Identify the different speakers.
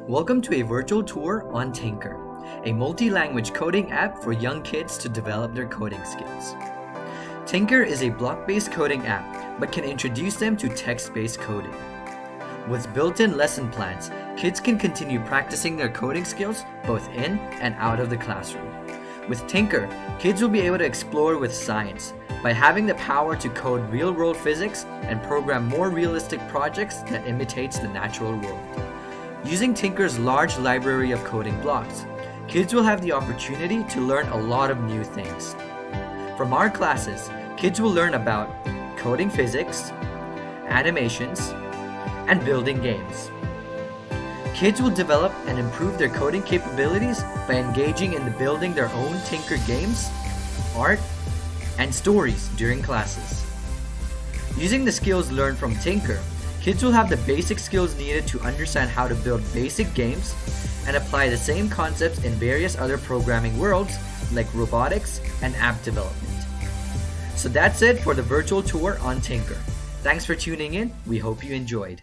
Speaker 1: Welcome to a virtual tour on Tynker, a multi-language coding app for young kids to develop their coding skills. Tynker is a block-based coding app, but can introduce them to text-based coding. With built-in lesson plans, kids can continue practicing their coding skills both in and out of the classroom. With Tynker, kids will be able to explore with science by having the power to code real-world physics and program more realistic projects that imitates the natural world. Using Tynker's large library of coding blocks, kids will have the opportunity to learn a lot of new things. From our classes, kids will learn about coding physics, animations, and building games. Kids will develop and improve their coding capabilities by engaging in building their own Tynker games, art, and stories during classes. Using the skills learned from Tynker, kids will have the basic skills needed to understand how to build basic games and apply the same concepts in various other programming worlds like robotics and app development. So that's it for the virtual tour on Tynker. Thanks for tuning in. We hope you enjoyed.